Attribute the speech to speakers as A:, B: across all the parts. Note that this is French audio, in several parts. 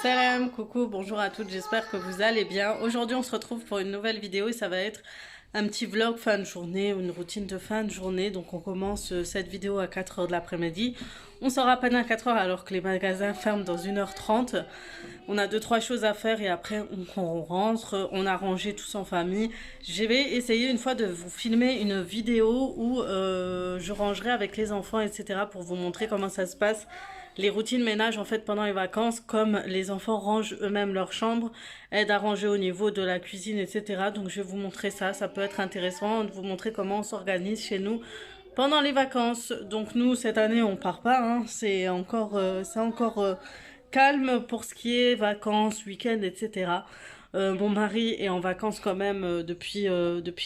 A: Salam, coucou, bonjour à toutes, j'espère que vous allez bien. Aujourd'hui on se retrouve pour une nouvelle vidéo et ça va être un petit vlog fin de journée ou une routine de fin de journée. Donc on commence cette vidéo à 4h de l'après-midi. On sort à peine à 4h alors que les magasins ferment dans 1h30. On a 2-3 choses à faire et après on rentre, on a rangé tous en famille. Je vais essayer une fois de vous filmer une vidéo où je rangerai avec les enfants, etc. pour vous montrer comment ça se passe. Les routines ménage en fait pendant les vacances, comme les enfants rangent eux-mêmes leur chambre, aident à ranger au niveau de la cuisine, etc. Donc je vais vous montrer ça, ça peut être intéressant de vous montrer comment on s'organise chez nous pendant les vacances. Donc nous cette année on part pas, hein. C'est encore calme pour ce qui est vacances, week-end, etc. Mon mari est en vacances quand même depuis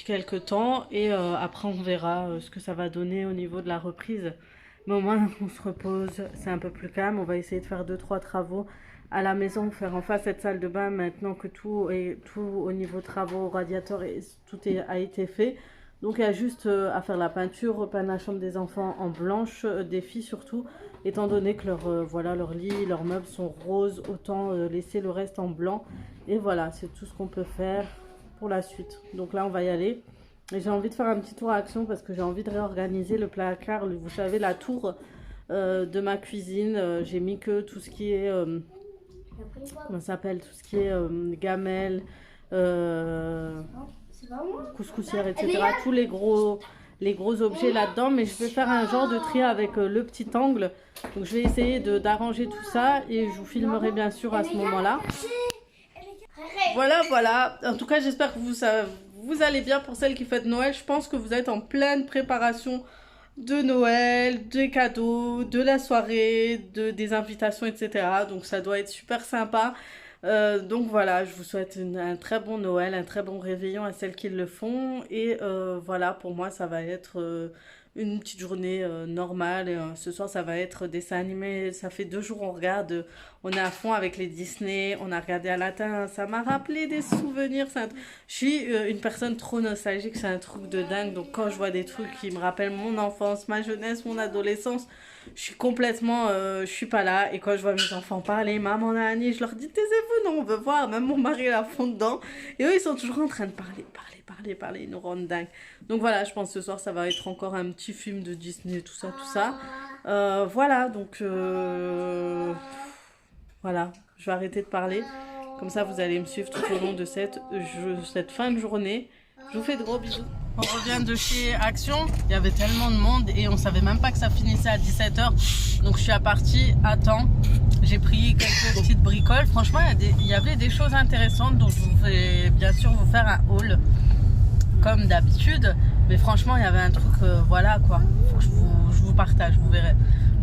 A: quelques temps et après on verra ce que ça va donner au niveau de la reprise. Mais au moins on se repose, c'est un peu plus calme. On va essayer de faire 2-3 travaux à la maison, faire en face cette salle de bain maintenant que tout au niveau travaux, radiateur, et a été fait. Donc il y a juste à faire la peinture, repeindre la chambre des enfants en blanche, des filles surtout, étant donné que leur lit, leurs meubles sont roses, autant laisser le reste en blanc. Et voilà, c'est tout ce qu'on peut faire pour la suite. Donc là on va y aller. Et j'ai envie de faire un petit tour à Action parce que j'ai envie de réorganiser le placard, vous savez, la tour de ma cuisine. J'ai mis que tout ce qui est, comment ça s'appelle, tout ce qui est gamelle, couscoussière, etc. Tous les gros objets là-dedans. Mais je vais faire un genre de tri avec le petit angle. Donc je vais essayer d'arranger tout ça et je vous filmerai bien sûr à ce moment-là. Voilà. En tout cas, j'espère que vous allez bien. Pour celles qui fêtent Noël, je pense que vous êtes en pleine préparation de Noël, des cadeaux, de la soirée, des invitations, etc. Donc ça doit être super sympa. Donc voilà, je vous souhaite un très bon Noël, un très bon réveillon à celles qui le font. Et voilà, pour moi, ça va être une petite journée normale. Et, ce soir, ça va être dessin animé. Ça fait 2 jours, on regarde. On est à fond avec les Disney. On a regardé à latin. Ça m'a rappelé des souvenirs. Je suis une personne trop nostalgique. C'est un truc de dingue. Donc quand je vois des trucs qui me rappellent mon enfance, ma jeunesse, mon adolescence, je suis complètement... je suis pas là. Et quand je vois mes enfants parler, maman, Annie, je leur dis, taisez-vous, non, on veut voir. Même mon mari est à fond dedans. Et eux, ils sont toujours en train de parler. Ils nous rendent dingue. Donc voilà, je pense que ce soir, ça va être encore un petit film de Disney, tout ça. Voilà, donc... voilà, je vais arrêter de parler. Comme ça, vous allez me suivre tout au long de cette fin de journée. Je vous fais de gros bisous. On revient de chez Action. Il y avait tellement de monde et on savait même pas que ça finissait à 17h. Donc je suis partie à temps. J'ai pris quelques petites bricoles. Franchement, il y avait des choses intéressantes. Donc je vais bien sûr vous faire un haul comme d'habitude. Mais franchement, il y avait un truc, voilà quoi. Faut que je vous partage, vous verrez.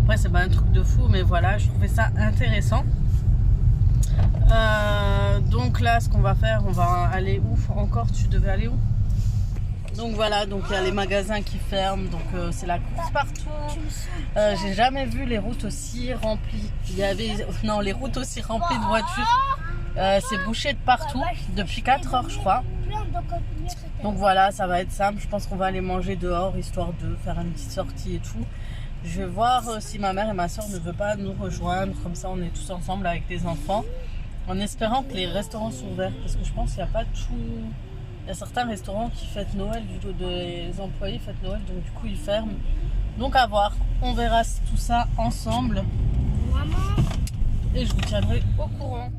A: Après, c'est pas un truc de fou, mais voilà, je trouvais ça intéressant. Donc là, ce qu'on va faire, on va aller où encore? Tu devais aller où? Donc voilà, donc il y a les magasins qui ferment, donc c'est la course partout. J'ai jamais vu les routes aussi remplies. Les routes aussi remplies de voitures. C'est bouché de partout depuis 4h, je crois. Donc voilà, ça va être simple. Je pense qu'on va aller manger dehors, histoire de faire une petite sortie et tout. Je vais voir si ma mère et ma soeur ne veulent pas nous rejoindre. Comme ça, on est tous ensemble avec les enfants. En espérant que les restaurants sont ouverts. Parce que je pense qu'il n'y a pas tout... Il y a certains restaurants qui fêtent Noël, des employés fêtent Noël, donc du coup ils ferment. Donc à voir, on verra tout ça ensemble. Et je vous tiendrai au courant.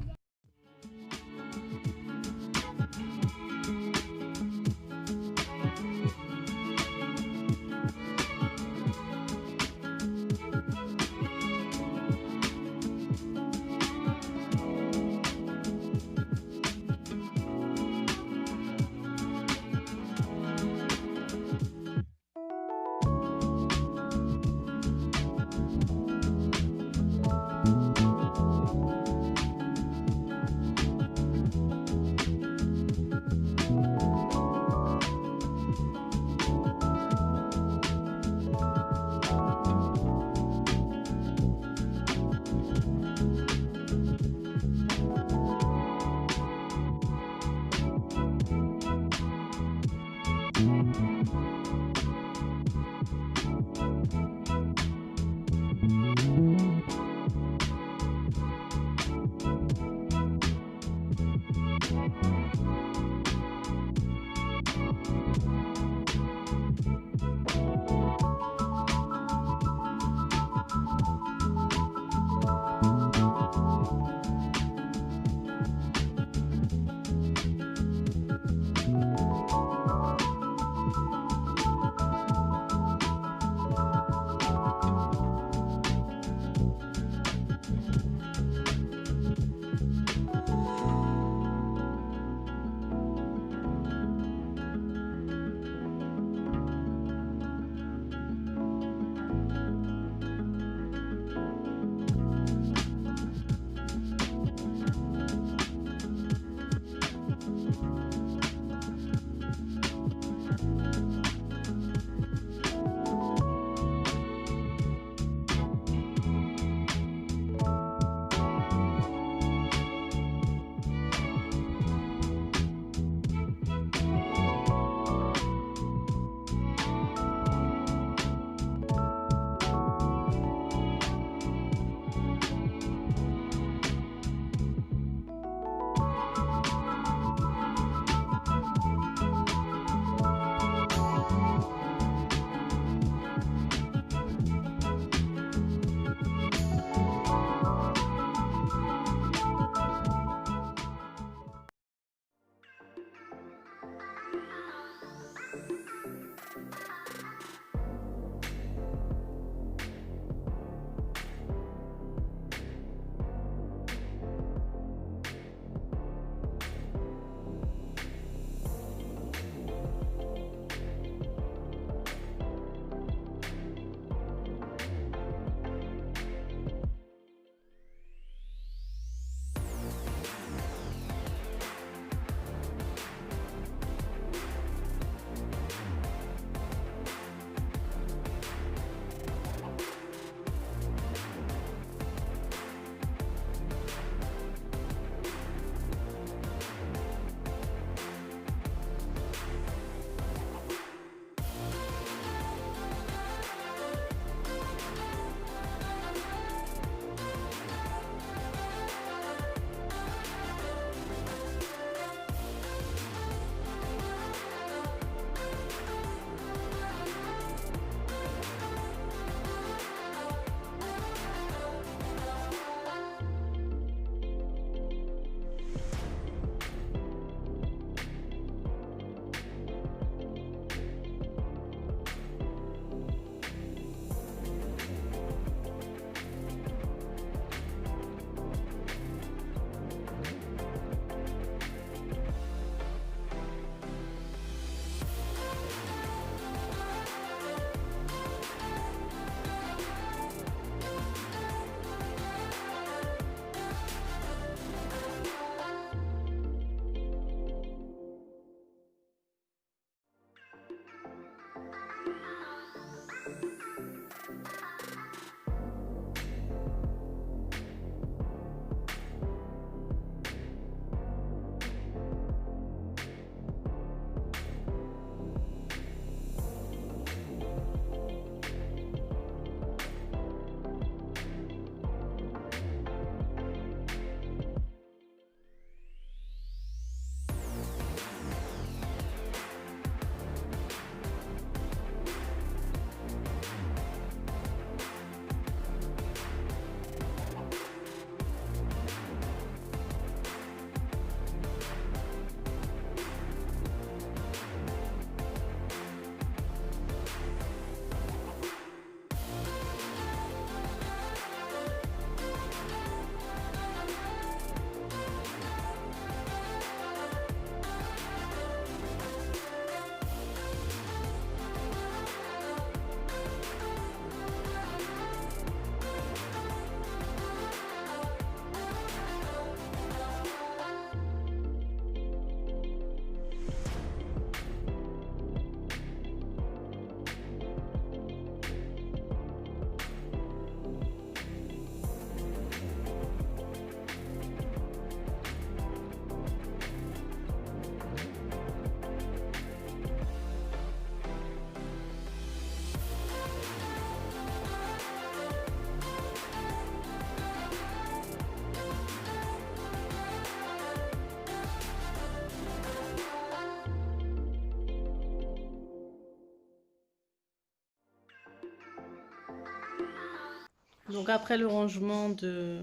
A: Donc après le rangement de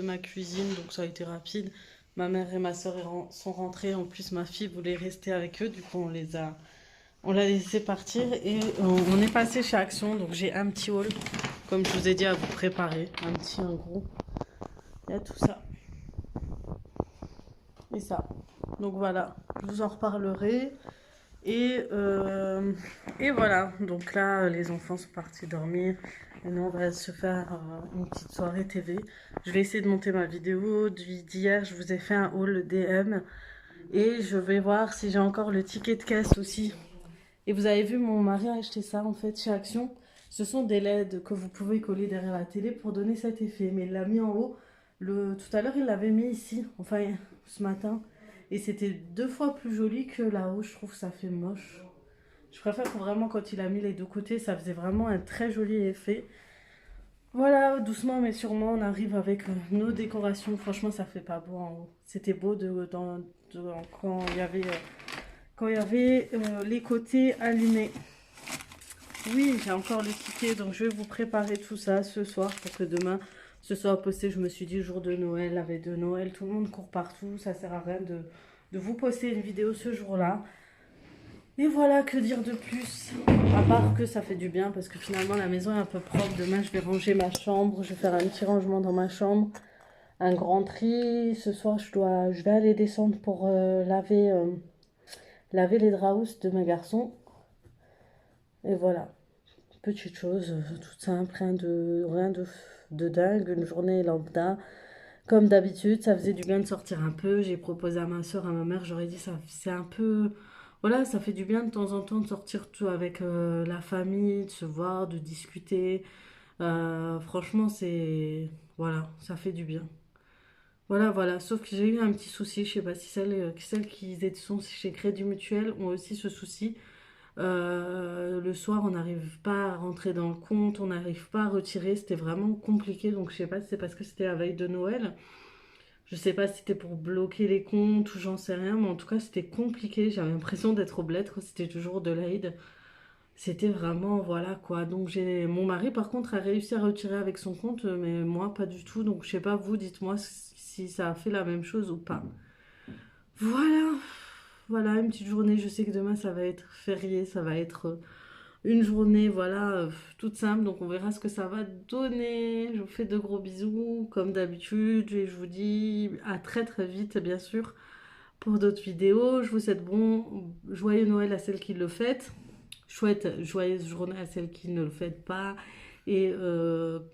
A: ma cuisine, donc ça a été rapide. Ma mère et ma soeur sont rentrées. En plus, ma fille voulait rester avec eux. Du coup, on l'a laissé partir et on est passé chez Action. Donc j'ai un petit haul, comme je vous ai dit, à vous préparer. Un petit, un gros. Il y a tout ça. Et ça. Donc voilà, je vous en reparlerai. Et, euh, et voilà, donc là, les enfants sont partis dormir. Et nous, on va se faire une petite soirée TV. Je vais essayer de monter ma vidéo d'hier. Je vous ai fait un haul DM. Et je vais voir si j'ai encore le ticket de caisse aussi. Et vous avez vu, mon mari a acheté ça en fait chez Action. Ce sont des LED que vous pouvez coller derrière la télé pour donner cet effet. Mais il l'a mis en haut. Tout à l'heure, il l'avait mis ici, enfin ce matin. Et c'était 2 fois plus joli que là-haut. Je trouve que ça fait moche. Je préfère que vraiment quand il a mis les deux côtés, ça faisait vraiment un très joli effet. Voilà, doucement mais sûrement, on arrive avec nos décorations. Franchement, ça fait pas beau en haut. C'était beau quand il y avait les côtés allumés. Oui, j'ai encore le ticket, donc je vais vous préparer tout ça ce soir pour que demain ce soit posté. Je me suis dit jour de Noël, la veille de Noël, tout le monde court partout, ça sert à rien de vous poster une vidéo ce jour-là. Et voilà, que dire de plus? À part que ça fait du bien parce que finalement la maison est un peu propre. Demain je vais ranger ma chambre, je vais faire un petit rangement dans ma chambre, un grand tri. Ce soir je vais aller descendre pour laver les draps de mes garçons. Et voilà. Petite chose, toute simple, rien de dingue, une journée lambda. Comme d'habitude, ça faisait du bien de sortir un peu. J'ai proposé à ma soeur, à ma mère, j'aurais dit ça, c'est un peu... Voilà, ça fait du bien de temps en temps de sortir tout avec la famille, de se voir, de discuter. Franchement, c'est... Voilà, ça fait du bien. Voilà, voilà. Sauf que j'ai eu un petit souci. Je sais pas si celles qui sont chez Crédit Mutuel ont aussi ce souci. Le soir, on n'arrive pas à rentrer dans le compte, on n'arrive pas à retirer. C'était vraiment compliqué. Donc, je sais pas si c'est parce que c'était la veille de Noël. Je sais pas si c'était pour bloquer les comptes ou j'en sais rien. Mais en tout cas, c'était compliqué. J'avais l'impression d'être au bled quand c'était toujours de l'aide. C'était vraiment, voilà quoi. Donc, mon mari, par contre, a réussi à retirer avec son compte, mais moi, pas du tout. Donc, je sais pas, vous, dites-moi si ça a fait la même chose ou pas. Voilà. Voilà, une petite journée. Je sais que demain, ça va être férié. Ça va être une journée, voilà, toute simple. Donc, on verra ce que ça va donner. Je vous fais de gros bisous, comme d'habitude. Et je vous dis à très très vite, bien sûr, pour d'autres vidéos. Je vous souhaite joyeux Noël à celles qui le fêtent. Chouette, joyeuse journée à celles qui ne le fêtent pas. Et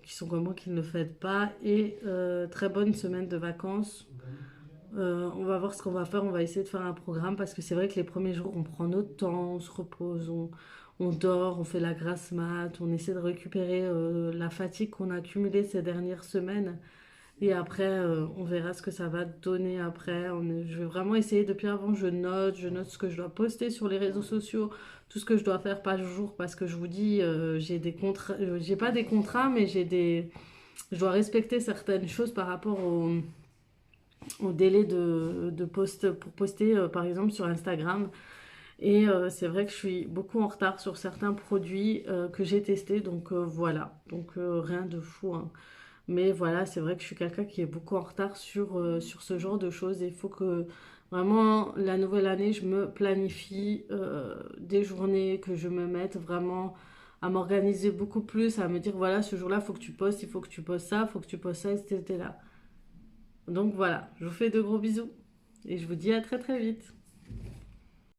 A: qui sont comme moi, qui ne le fêtent pas. Et très bonne semaine de vacances. On va voir ce qu'on va faire, on va essayer de faire un programme parce que c'est vrai que les premiers jours on prend notre temps, on se repose, on dort, on fait la grasse mat, on essaie de récupérer la fatigue qu'on a accumulée ces dernières semaines et après on verra ce que ça va donner après. Je vais vraiment essayer, depuis avant je note ce que je dois poster sur les réseaux sociaux, tout ce que je dois faire par jour parce que je vous dis j'ai des contrats, j'ai pas des contrats mais je dois respecter certaines choses par rapport au délai de poste pour poster par exemple sur Instagram. Et c'est vrai que je suis beaucoup en retard sur certains produits que j'ai testés. Donc voilà, donc rien de fou, hein. Mais voilà, c'est vrai que je suis quelqu'un qui est beaucoup en retard sur ce genre de choses. Et il faut que vraiment la nouvelle année, je me planifie des journées, que je me mette vraiment à m'organiser beaucoup plus, à me dire voilà, ce jour-là, il faut que tu postes, il faut que tu postes ça, il faut que tu postes ça, etc. Donc voilà, je vous fais de gros bisous et je vous dis à très très vite.